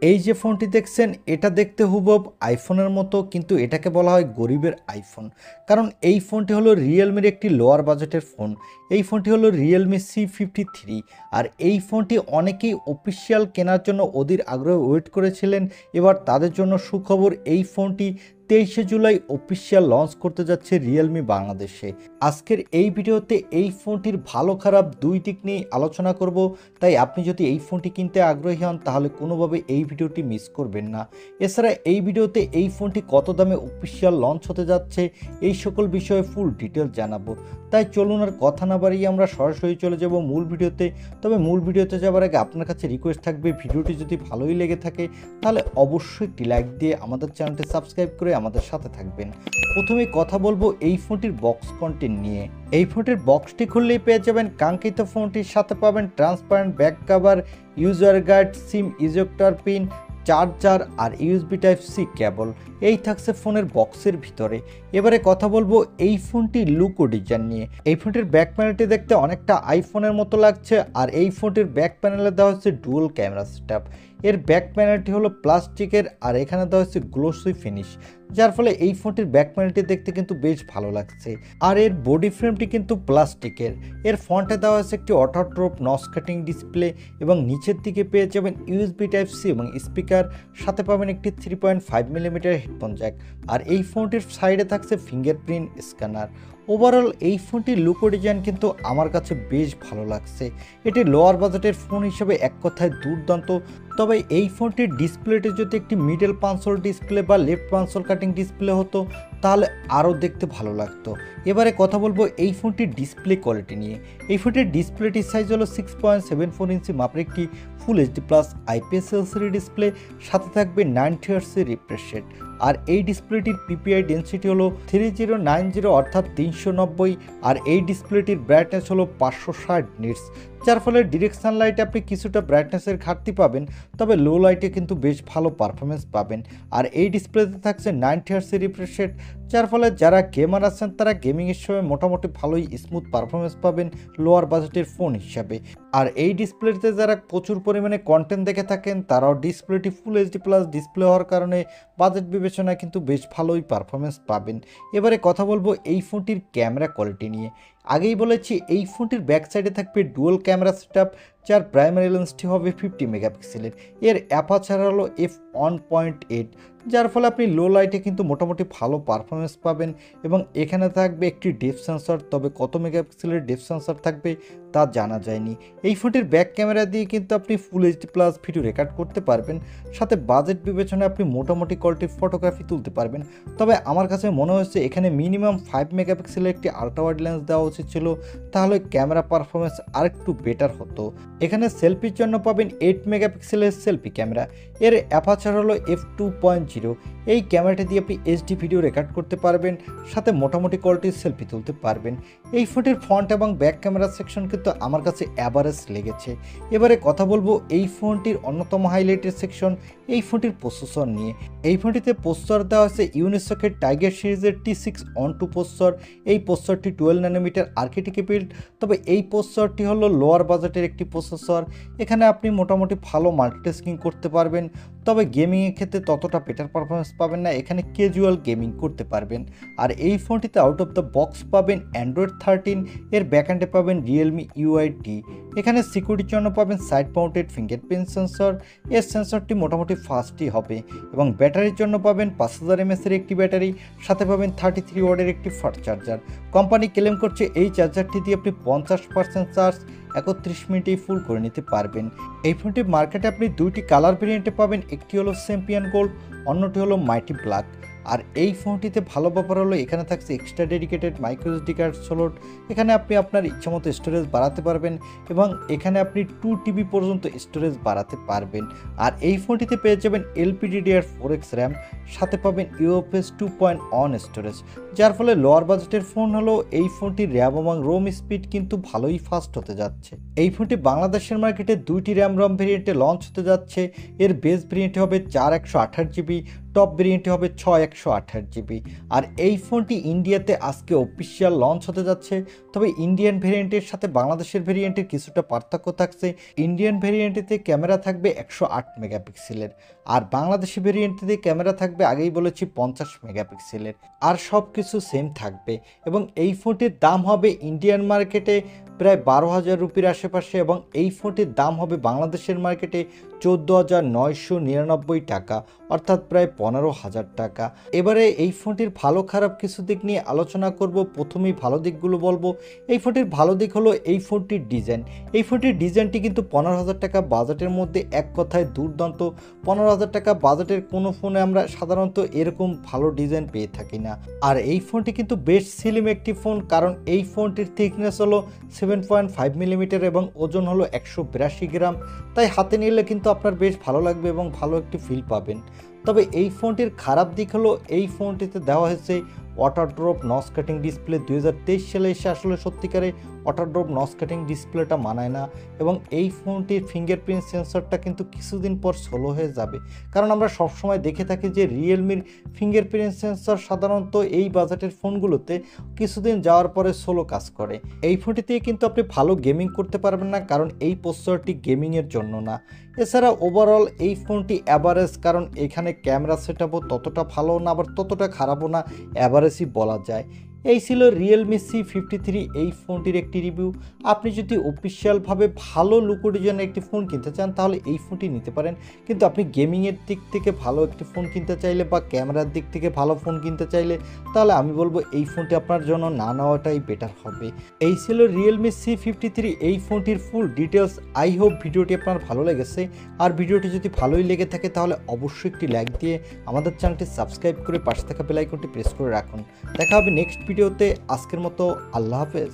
এই যে ফোনটি দেখছেন এটা দেখতে হুবহু আইফোনের মতো, কিন্তু এটাকে বলা হয় গরিবের আইফোন। কারণ এই ফোনটি হলো রিয়েলমির একটি লোয়ার বাজেটের ফোন। এই ফোনটি হলো Realme C53। আর এই ফোনটি অনেকেই অফিসিয়াল কেনার জন্য অধীর আগ্রহে ওয়েট করেছিলেন। এবার তাদের জন্য সুখবর, এই ফোনটি 23শে জুলাই অফিসিয়াল লঞ্চ করতে যাচ্ছে রিয়েলমি বাংলাদেশে। আজকের এই ভিডিওতে এই ফোনটির ভালো খারাপ দুই দিক নিয়ে আলোচনা করব। তাই আপনি যদি এই ফোনটি কিনতে আগ্রহী হন তাহলে কোনোভাবে এই ভিডিওটি মিস করবেন না। এছাড়া এই ভিডিওতে এই ফোনটি কত দামে অফিসিয়াল লঞ্চ হতে যাচ্ছে এই সকল বিষয়ে ফুল ডিটেল জানাবো। তাই চলুন আর কথা না বাড়িয়ে আমরা সরাসরি চলে যাব মূল ভিডিওতে। তবে মূল ভিডিওতে যাওয়ার আগে আপনার কাছে রিকোয়েস্ট থাকবে, ভিডিওটি যদি ভালোই লেগে থাকে তাহলে অবশ্যই একটি লাইক দিয়ে আমাদের চ্যানেলটি সাবস্ক্রাইব করে আমাদের সাথে থাকবেন। প্রথমে কথা বলবো এই ফোনটির বক্স কন্টেন্ট নিয়ে। এই ফোনটির বক্সটি খুললেই পেয়ে যাবেন কাঙ্ক্ষিত ফোনটির সাথে পাবেন transparent back cover, user guide, SIM ejector pin, charger আর ইউএসবি টাইপ সি কেবল। এই থাকছে ফোনের বক্সের ভিতরে। এবারে কথা বলবো এই ফোনটির লুক ও ডিজাইন নিয়ে। এই ফোনটির ব্যাক প্যানেলটি দেখতে অনেকটা আইফোনের মতো লাগছে। আর এই ফোনটির ব্যাক প্যানেলে দেওয়া হচ্ছে ডুয়াল ক্যামেরা সেটআপ। এর ব্যাক প্যানেলটি হলো প্লাস্টিকের আর এখানে দেওয়া হচ্ছে গ্লোসি ফিনিশ, যার ফলে এই ফোনটির ব্যাক প্যানেলটি দেখতে কিন্তু বেশ ভালো লাগছে। আর এর বডি ফ্রেমটি কিন্তু প্লাস্টিকের। এর ফ্রন্টে দেওয়া হচ্ছে একটি অটোট্রপ নচ কাটিং ডিসপ্লে এবং নিচের দিকে পেয়ে যাবেন ইউএসবি টাইপ সি এবং স্পিকার, সাথে পাবেন একটি 3.5 মিলিমিটার হেডফোন জ্যাক। আর এই ফোনটির সাইডে থাকছে ফিঙ্গারপ্রিন্ট স্ক্যানার। ওভারঅল এই ফোনটির লুক ও ডিজাইন কিন্তু আমার কাছে বেশ ভালো লাগছে। এটি লোয়ার বাজেটের ফোন হিসেবে এক কথায় দুর্দান্ত। তবে এই ফোনটির ডিসপ্লেটি যদি একটি মিডল পাঞ্চল ডিসপ্লে বা লেফট পাঞ্চল কাটিং ডিসপ্লে হতো তাহলে আরও দেখতে ভালো লাগতো। এবারে কথা বলবো এই ফোনটির ডিসপ্লে কোয়ালিটি নিয়ে। এই ফোনটির ডিসপ্লেটির সাইজ হলো 6.74 ইঞ্চি মাপের একটি full HD plus IPS LCD display, সাথে থাকবে 90 হার্টজের রিফ্রেশ রেট। আর এই ডিসপ্লেটির পিপিআই ডেন্সিটি হলো 3090 অর্থাৎ 390। আর এই ডিসপ্লেটির ব্রাইটনেস হলো 560 নিটস, যার ফলে ডিরেক্ট সানলাইটে আপনি কিছুটা ব্রাইটনেসের ঘাটতি পাবেন, তবে লো লাইটে কিন্তু বেশ ভালো পারফরমেন্স পাবেন। আর এই ডিসপ্লেতে থাকছে 90 হার্টজের রিফ্রেশ রেট, যার ফলে যারা গেমার আছেন তারা গেমিংয়ের সময় মোটামুটি ভালোই স্মুথ পারফরমেন্স পাবেন লোয়ার বাজেটের ফোন হিসাবে। আর এই ডিসপ্লেতে যারা প্রচুর পরিমাণে কন্টেন্ট দেখে থাকেন তারাও ডিসপ্লেটি ফুল এইচডি প্লাস ডিসপ্লে হওয়ার কারণে বাজেট বিবেচনায় কিন্তু বেশ ভালোই পারফরমেন্স পাবেন। এবারে কথা বলবো এই ফোনটির ক্যামেরা কোয়ালিটি নিয়ে। আগেই বলেছি এই ফোনটির ব্যাক সাইডে থাকবে ডুয়াল ক্যামেরা সেটআপ, যার প্রাইমারি লেন্সটি হবে 50 মেগাপিক্সেলের। এর অ্যাপারচার হলো f1.8, যার ফলে আপনি লো লাইটে কিন্তু মোটামুটি ভালো পারফরমেন্স পাবেন। এবং এখানে থাকবে একটি ডেপথ সেন্সর, তবে কত মেগাপিক্সেলের ডেপথ সেন্সর থাকবে তা জানা যায়নি। এই ফোনটির ব্যাক ক্যামেরা দিয়ে কিন্তু আপনি full HD plus video record করতে পারবেন, সাথে বাজেট বিবেচনায় আপনি মোটামুটি কোয়ালিটির ফটোগ্রাফি তুলতে পারবেন। তবে আমার কাছে মনে হচ্ছে এখানে মিনিমাম 5 মেগাপিক্সেলের একটি আল্ট্রা ওয়াইড লেন্স দেওয়া উচিত ছিল, তাহলে ক্যামেরা পারফরমেন্স আরেকটু বেটার হতো। এখানে সেলফির জন্য পাবেন 8 মেগাপিক্সেলের সেলফি ক্যামেরা। এর অ্যাপারচার হলো f2.0। এই ক্যামেরাটি দিয়ে আপনি এইচডি ভিডিও রেকর্ড করতে পারবেন, সাথে মোটামুটি কোয়ালিটির সেলফি তুলতে পারবেন। এই ফোনটির ফ্রন্ট এবং ব্যাক ক্যামেরা সেকশন কিন্তু আমার কাছে অ্যাভারেজ লেগেছে। এবারে কথা বলবো এই ফোনটির অন্যতম হাইলাইটের সেকশন, এই ফোনটির প্রসেসর নিয়ে। এই ফোনটিতে প্রসেসর দেওয়া হচ্ছে ইউনিসকের টাইগার সিরিজের T612 প্রসেসর। এই প্রসেসরটি 12 ন্যানোমিটার আর্কিটেক্টে বিল্ড, তবে এই প্রসেসরটি হলো লোয়ার বাজেটের একটি প্রসেসর। এখানে আপনি মোটামুটি ভালো মাল্টিটাস্কিং করতে পারবেন, তবে গেমিংয়ের ক্ষেত্রে ততটা বেটার পারফরমেন্স পাবেন না, এখানে ক্যাজুয়াল গেমিং করতে পারবেন। আর এই ফোনটিতে আউট অফ দ্য বক্স পাবেন অ্যান্ড্রয়েড 13। এর ব্যাকএন্ডে পাবেন Realme UI-D। এখানে সিকিউরিটির জন্য পাবেন সাইড মাউন্টেড ফিঙ্গারপ্রিন্ট সেন্সর। এর সেন্সরটি মোটামুটি ফাস্টই হবে। এবং ব্যাটারির জন্য পাবেন 5000 mAh-এর একটি ব্যাটারি, সাথে পাবেন 33 ওয়াটের একটি ফাস্ট চার্জার। কোম্পানি ক্লেম করছে এই চার্জারটি দিয়ে আপনি 50% চার্জ 31 মিনিটেই ফুল করে নিতে পারবেন। এই ফোনটি মার্কেটে আপনি দুইটি কালার ভেরিয়েন্টে পাবেন, একটি হলো চ্যাম্পিয়ন গোল্ড, অন্যটি হলো মাইটি ব্ল্যাক। আর এই ফোনটিতে ভালো ব্যাপার হলো এখানে থাকছে extra dedicated micro SD card slot. এখানে আপনি আপনার ইচ্ছামতো স্টোরেজ বাড়াতে পারবেন এবং এখানে আপনি 2 TB পর্যন্ত স্টোরেজ বাড়াতে পারবেন। আর এই ফোনটিতে পেয়ে যাবেন LPDDR4X র্যাম, সাথে পাবেন UFS 2.1 স্টোরেজ, যার ফলে লোয়ার বাজেটের ফোন হলো এই ফোনটির র্যাম এবং রোম স্পিড কিন্তু ভালোই ফাস্ট হতে যাচ্ছে। যাচ্ছে। এই ফোনটি বাংলাদেশের মার্কেটে 2টি র্যাম রম ভেরিয়েন্টে লঞ্চ হতে যাচ্ছে। এর বেস ভেরিয়েন্টে হবে 4 128 GB, টপ ভেরিয়েন্টে হবে 6 128 GB। আর এই ফোনটি ইন্ডিয়াতে আজকে অফিসিয়াল লঞ্চ হতে যাচ্ছে। তবে ইন্ডিয়ান ভেরিয়েন্টের সাথে বাংলাদেশের ভেরিয়েন্টের কিছুটা পার্থক্য থাকছে। ইন্ডিয়ান ভেরিয়েন্টেতে ক্যামেরা থাকবে 108 মেগাপিক্সেলের, আর বাংলাদেশি ভেরিয়েন্টেতে ক্যামেরা থাকবে আগেই বলেছি 50 মেগাপিক্সেলের। আর সব কিছু সেম থাকবে এবং এই ফোনটির দাম হবে ইন্ডিয়ান মার্কেটে প্রায় 12,000 রুপির আশেপাশে এবং এই ফোনটির দাম হবে বাংলাদেশের মার্কেটে 14,999 টাকা, অর্থাৎ প্রায় 15,000 টাকা। এবারে এই ফোনটির ভালো খারাপ কিছু দিক নিয়ে আলোচনা করব। প্রথমেই ভালো দিকগুলো বলবো। এই ফোনটির ভালো দিক হলো এই ফোনটির ডিজাইন। এই ফোনটির ডিজাইনটি কিন্তু 15,000 টাকা বাজেটের মধ্যে এক কথায় দুর্দান্ত। 15,000 টাকা বাজেটের কোনো ফোনে আমরা সাধারণত এরকম ভালো ডিজাইন পেয়ে থাকি না। আর এই ফোনটি কিন্তু বেশ স্লিম একটি ফোন, কারণ এই ফোনটির থিকনেস হলো 7.5 মিলিমিটার এবং ওজন হলো 182 গ্রাম। তাই হাতে নিলে কিন্তু আপনার বেশ ভালো লাগবে এবং ভালো একটি ফিল পাবেন। তবে এই ফোনটির খারাপ দিক হলো এই ফোনটিতে দেওয়া হয়েছে water drop notch cutting display. 2023 সালে এসে আসলে সত্যিকারে ওয়াটার ড্রপ নচ কাটিং ডিসপ্লেটা মানায় না এবং এই ফোনটির ফিঙ্গারপ্রিন্ট সেন্সরটা কিন্তু কিছুদিন পর স্লো হয়ে যাবে। কারণ আমরা সবসময় দেখে থাকি যে রিয়েলমির ফিঙ্গারপ্রিন্ট সেন্সর সাধারণত এই বাজেটের ফোনগুলোতে কিছুদিন যাওয়ার পরে স্লো কাজ করে। এই ফোনটিতে কিন্তু আপনি ভালো গেমিং করতে পারবেন না, কারণ এই প্রসেসরটি গেমিংয়ের জন্য না। এছাড়া ওভারঅল এই ফোনটি অ্যাভারেজ, কারণ এখানে ক্যামেরা সেটআপও ততটা ভালো না আবার ততটা খারাপও না, অ্যাভারেজই বলা যায়। এই ছিল Realme C53 এই ফোনটির একটি রিভিউ। আপনি যদি অফিসিয়ালভাবে ভালো লুকো ডিজাইনের একটি ফোন কিনতে চান তাহলে এই ফোনটি নিতে পারেন, কিন্তু আপনি গেমিংয়ের দিক থেকে ভালো একটি ফোন কিনতে চাইলে বা ক্যামেরার দিক থেকে ভালো ফোন কিনতে চাইলে তাহলে আমি বলবো এই ফোনটি আপনার জন্য না নেওয়াটাই বেটার হবে। এই ছিল Realme C53 এই ফোনটির ফুল ডিটেলস। আই হোপ ভিডিওটি আপনার ভালো লেগেছে। আর ভিডিওটি যদি ভালোই লেগে থাকে তাহলে অবশ্যই একটি লাইক দিয়ে আমাদের চ্যানেলটি সাবস্ক্রাইব করে পাশে থাকা বেল আইকনটি প্রেস করে রাখুন। দেখা হবে নেক্সট ভিডিওতে। আজকের মতো আল্লাহ হাফেজ।